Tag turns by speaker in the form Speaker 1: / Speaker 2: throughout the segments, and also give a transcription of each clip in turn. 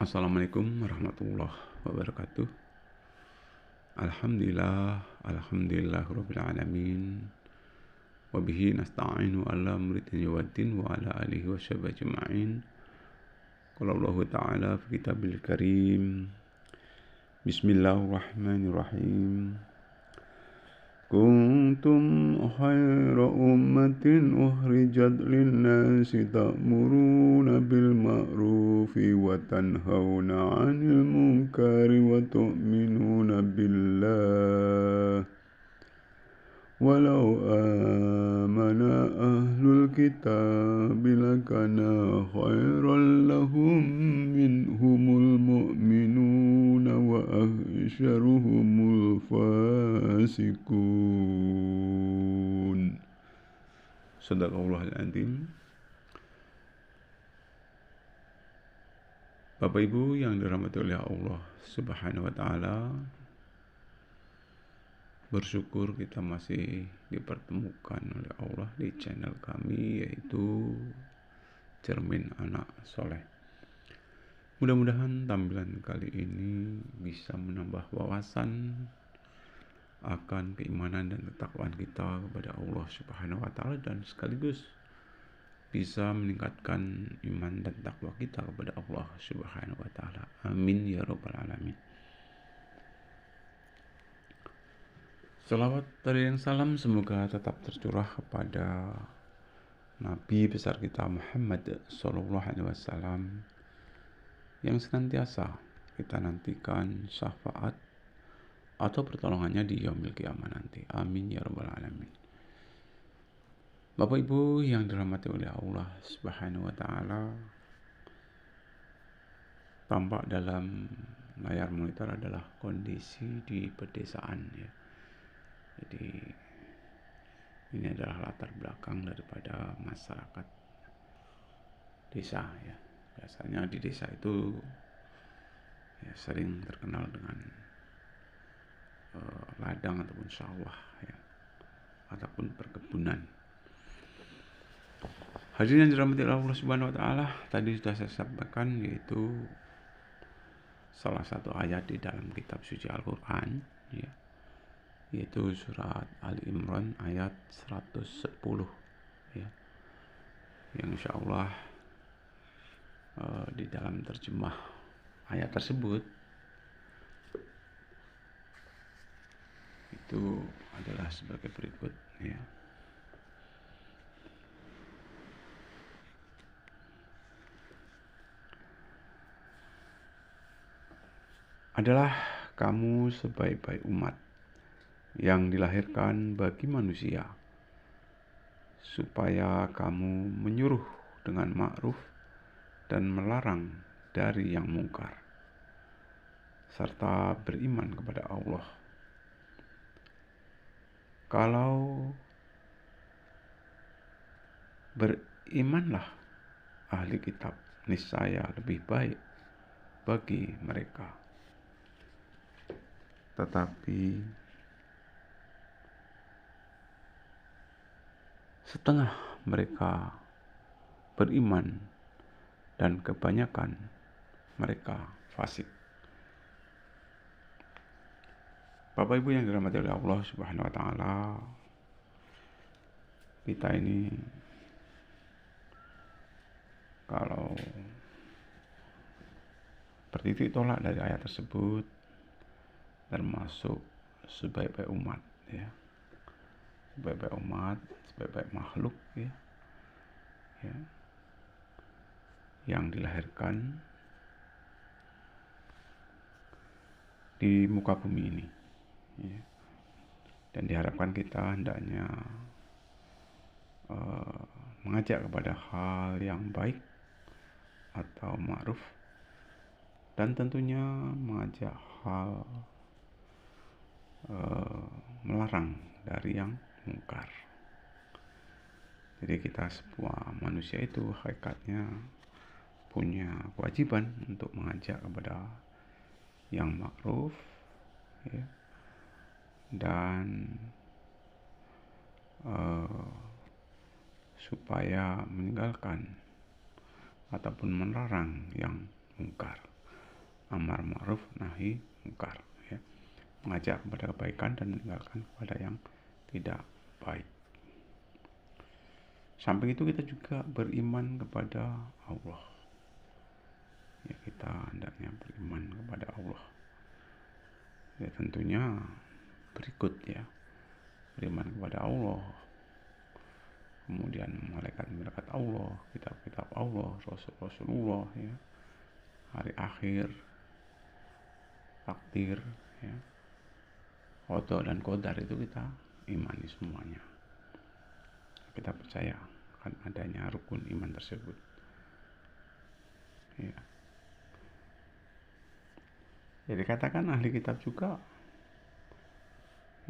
Speaker 1: Assalamualaikum warahmatullahi wabarakatuh. Alhamdulillah alamin. Wabihi nasta'inu ala amritin yawaddin wa ala alihi wa sahbihi ajma'in. Qala Allah Ta'ala fi kitabil karim. Bismillahirrahmanirrahim. Kuntum khayra ummatin ukhrijat linnasi ta'muruna bil ma'rufi wa tanhauna 'anil munkari wa tu'minuna billah. Walau amana ahlul kitabi lakana khairan lahum minhumul mu'minuna wa aksyaruhumul fasikun. Sadaqallahul adzim. Bapak Ibu yang dirahmati oleh Allah Subhanahu wa taala, bersyukur kita masih dipertemukan oleh Allah di channel kami, yaitu Cermin Anak Soleh. Mudah-mudahan tampilan kali ini bisa menambah wawasan akan keimanan dan ketakwaan kita kepada Allah Subhanahu wa taala, dan sekaligus bisa meningkatkan iman dan takwa kita kepada Allah Subhanahu wa taala. Amin ya rabbal alamin. Salawat dan salam semoga tetap tercurah kepada Nabi besar kita Muhammad sallallahu alaihi wasallam yang senantiasa kita nantikan syafaat atau pertolongannya di yaumil qiyamah nanti. Amin ya rabbal alamin. Bapak Ibu yang dirahmati oleh Allah Subhanahu wa taala, tampak dalam layar monitor adalah kondisi di pedesaan ya. Jadi ini adalah latar belakang daripada masyarakat desa ya. Biasanya di desa itu ya sering terkenal dengan ladang ataupun sawah ya, ataupun perkebunan. Hadirin yang dirahmati Allah Subhanahu wa taala, tadi sudah saya sampaikan yaitu salah satu ayat di dalam kitab suci Al-Qur'an ya, yaitu surat Ali Imran ayat 110 ya, yang insyaallah di dalam terjemah ayat tersebut itu adalah sebagai berikut ya. Adalah kamu sebaik-baik umat yang dilahirkan bagi manusia, supaya kamu menyuruh dengan ma'ruf dan melarang dari yang mungkar, serta beriman kepada Allah. Kalau berimanlah ahli kitab, niscaya lebih baik bagi mereka. Tetapi setengah mereka beriman dan kebanyakan mereka fasik. Bapak Ibu yang dirahmati oleh Allah Subhanahu wa taala, kita ini kalau bertitik tolak dari ayat tersebut termasuk sebaik-baik umat ya. Sebaik-baik umat, sebaik-baik makhluk ya, yang dilahirkan di muka bumi ini ya. Dan diharapkan kita hendaknya mengajak kepada hal yang baik atau ma'ruf, dan tentunya mengajak hal melarang dari yang mungkar. Jadi kita semua manusia itu hakikatnya punya kewajiban untuk mengajak kepada yang ma'ruf ya, dan supaya meninggalkan ataupun melarang yang mungkar. amar ma'ruf nahi mungkar, ya. Mengajak kepada kebaikan dan meninggalkan kepada yang tidak baik. Samping itu kita juga beriman kepada Allah. Ya, kita hendaknya beriman kepada Allah. Ya, tentunya berikut ya, beriman kepada Allah, kemudian malaikat-malaikat Allah, kitab-kitab Allah, Rasulullah, ya, hari akhir, takdir, ya, qada dan qadar itu kita imani semuanya. Kita percaya akan adanya rukun iman tersebut. Ya. Jadi katakan ahli kitab juga,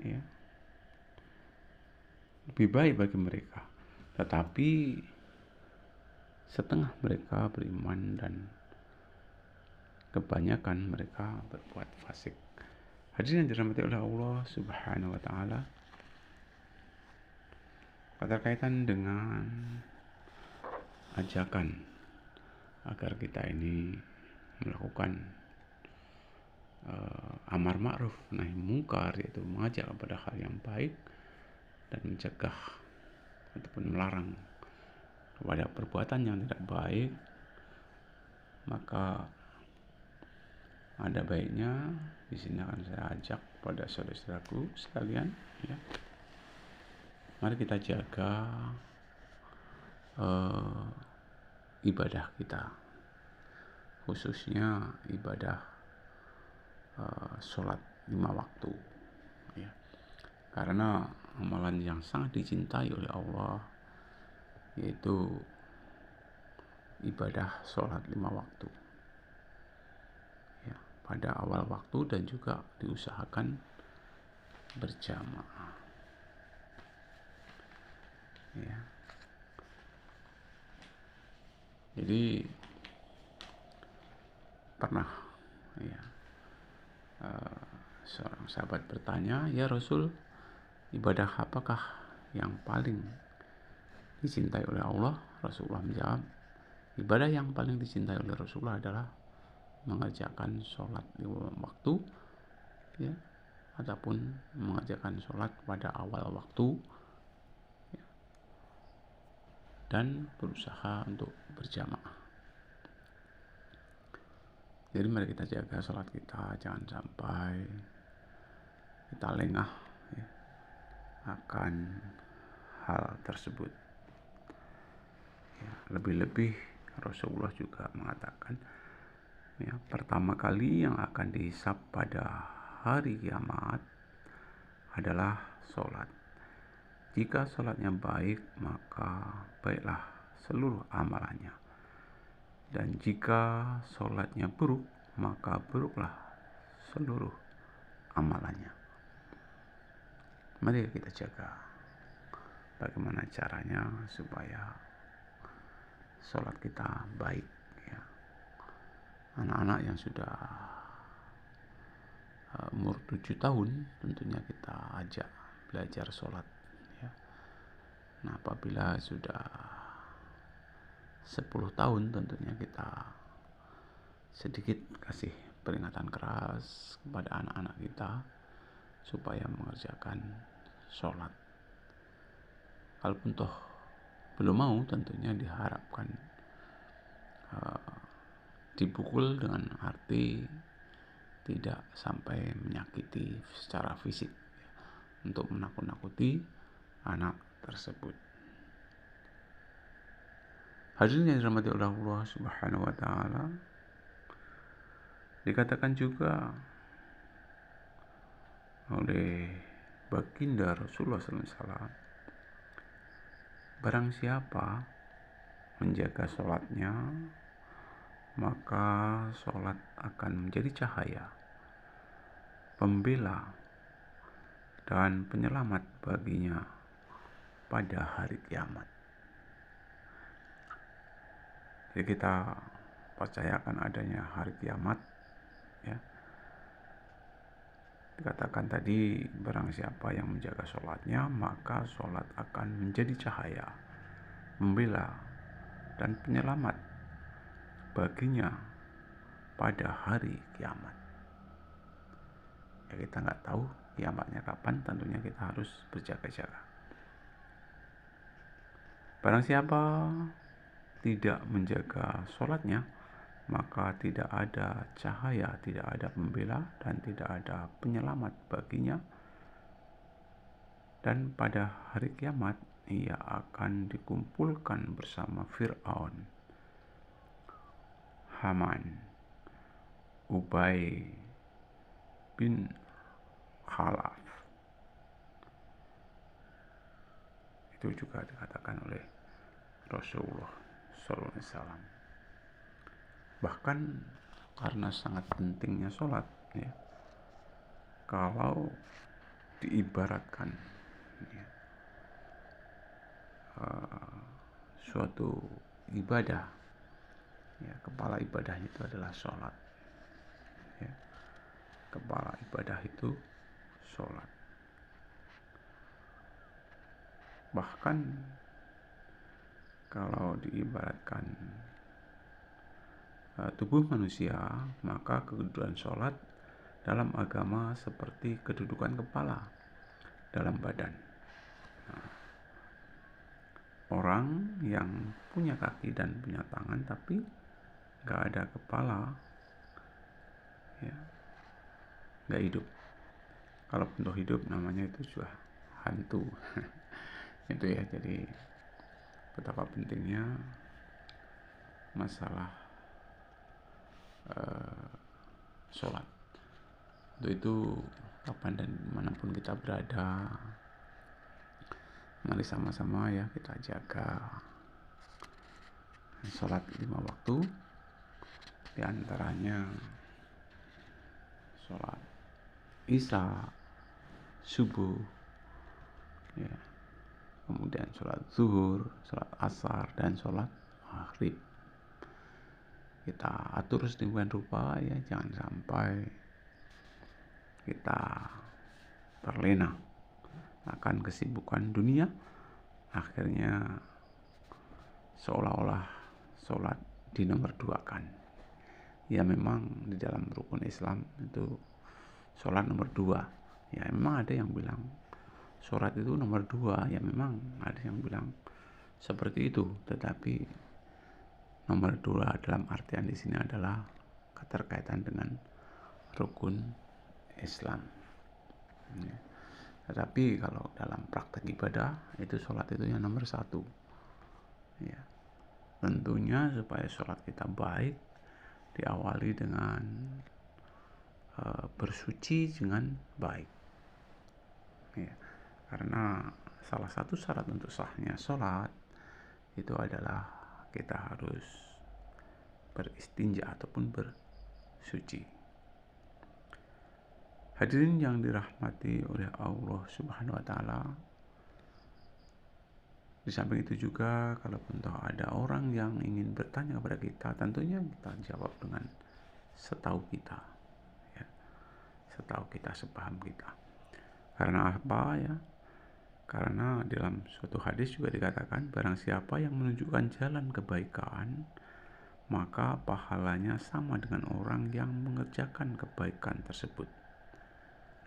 Speaker 1: ya, lebih baik bagi mereka. Tetapi setengah mereka beriman dan kebanyakan mereka berbuat fasik. Hadirin yang dirahmati oleh Allah Subhanahu wa taala, berkaitan dengan ajakan agar kita ini melakukan amar ma'ruf nahi mungkar, yaitu mengajak kepada hal yang baik dan mencegah ataupun melarang kepada perbuatan yang tidak baik, maka ada baiknya di sini akan saya ajak pada saudara-saudaraku sekalian, ya. Mari kita jaga ibadah kita, khususnya ibadah sholat 5 waktu, ya. Karena amalan yang sangat dicintai oleh Allah yaitu ibadah sholat 5 waktu, ya, pada awal waktu dan juga diusahakan berjamaah, ya. Jadi pernah, ya, seorang sahabat bertanya, "Ya Rasul, ibadah apakah yang paling dicintai oleh Allah?" Rasulullah menjawab, ibadah yang paling dicintai oleh Rasulullah adalah mengerjakan sholat 5 waktu, ya, ataupun mengerjakan sholat pada awal waktu, ya, dan berusaha untuk berjamaah. Jadi mari kita jaga sholat kita, jangan sampai kita lengah, ya, akan hal tersebut. Ya, lebih-lebih Rasulullah juga mengatakan, ya, pertama kali yang akan dihisab pada hari kiamat adalah sholat. Jika sholatnya baik, maka baiklah seluruh amalannya. Dan jika sholatnya buruk, maka buruklah seluruh amalannya. Mari kita jaga bagaimana caranya supaya sholat kita baik, ya. Anak-anak yang sudah umur 7 tahun tentunya kita ajak belajar sholat, ya. Nah, apabila sudah 10 tahun tentunya kita sedikit kasih peringatan keras kepada anak-anak kita supaya mengerjakan sholat. Kalaupun toh belum mau, tentunya diharapkan dipukul dengan arti tidak sampai menyakiti secara fisik, ya, untuk menakut-nakuti anak tersebut. Hadirin yang dirahmati oleh Allah Subhanahu wa taala, dikatakan juga oleh baginda Rasulullah SAW, barang siapa menjaga sholatnya, maka sholat akan menjadi cahaya, pembela dan penyelamat baginya pada hari kiamat. Jadi kita percayakan adanya hari kiamat, ya. Dikatakan tadi, barang siapa yang menjaga sholatnya, maka sholat akan menjadi cahaya, membela dan penyelamat baginya pada hari kiamat. Ya, kita nggak tahu kiamatnya kapan, tentunya kita harus berjaga-jaga. Barang siapa tidak menjaga sholatnya, maka tidak ada cahaya, tidak ada pembela, dan tidak ada penyelamat baginya. Dan pada hari kiamat, ia akan dikumpulkan bersama Fir'aun, Haman, Ubay bin Khalaf. Itu juga dikatakan oleh Rasulullah SAW. Bahkan karena sangat pentingnya sholat, ya, kalau diibaratkan ya, suatu ibadah, ya, kepala ibadahnya itu adalah sholat. Ya, kepala ibadah itu sholat. Bahkan kalau diibaratkan tubuh manusia, maka kedudukan sholat dalam agama seperti kedudukan kepala dalam badan. Nah, orang yang punya kaki dan punya tangan tapi nggak ada kepala, ya, nggak hidup. Kalau bentuk hidup namanya itu juga hantu. Itu ya, jadi betapa pentingnya masalah sholat. Untuk itu kapan dan dimanapun kita berada, mari sama-sama ya kita jaga sholat 5 waktu, diantaranya sholat isya, subuh, ya, kemudian sholat zuhur, sholat asar, dan sholat maghrib. Kita atur sedemikian rupa ya, jangan sampai kita terlena akan kesibukan dunia, akhirnya seolah-olah sholat dinomor duakan. Ya, memang di dalam rukun Islam itu sholat nomor 2. Ya, memang ada yang bilang sholat itu nomor 2. Ya, memang ada yang bilang seperti itu. Tetapi nomor 2 dalam artian di sini adalah keterkaitan dengan rukun Islam. Ya. Tetapi kalau dalam praktek ibadah itu sholat itu yang nomor 1. Ya. Tentunya supaya sholat kita baik, diawali dengan bersuci dengan baik. Ya. Karena salah satu syarat untuk sahnya sholat itu adalah kita harus beristinja ataupun bersuci. Hadirin yang dirahmati oleh Allah Subhanahu wa Ta'ala, di samping itu juga kalau ada orang yang ingin bertanya kepada kita, tentunya kita jawab dengan setahu kita, ya, setahu kita, sepaham kita. Karena apa ya? Karena dalam suatu hadis juga dikatakan, barang siapa yang menunjukkan jalan kebaikan, maka pahalanya sama dengan orang yang mengerjakan kebaikan tersebut.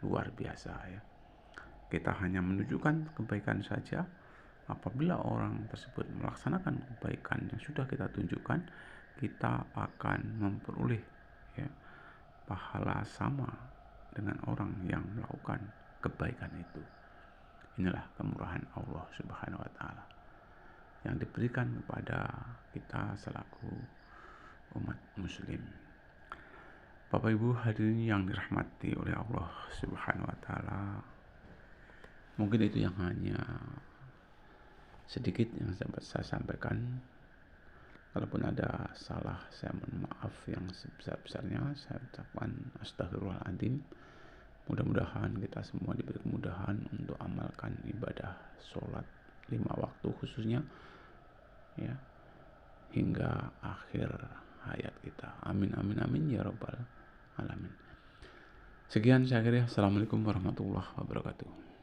Speaker 1: Luar biasa ya. Kita hanya menunjukkan kebaikan saja. Apabila orang tersebut melaksanakan kebaikan yang sudah kita tunjukkan, kita akan memperoleh ya, pahala sama dengan orang yang melakukan kebaikan itu. Inilah kemurahan Allah Subhanahu wa Ta'ala yang diberikan kepada kita selaku umat muslim. Bapak Ibu hadirin yang dirahmati oleh Allah Subhanahu wa Ta'ala, mungkin itu yang hanya sedikit yang dapat saya sampaikan. Kalaupun ada salah, saya mohon maaf yang sebesar-besarnya. Saya ucapkan astagfirullahaladzim. Mudah-mudahan kita semua diberi kemudahan untuk amalkan ibadah sholat 5 waktu khususnya ya, hingga akhir hayat kita. Amin amin amin ya rabbal alamin. Sekian saya akhiri. Assalamualaikum warahmatullahi wabarakatuh.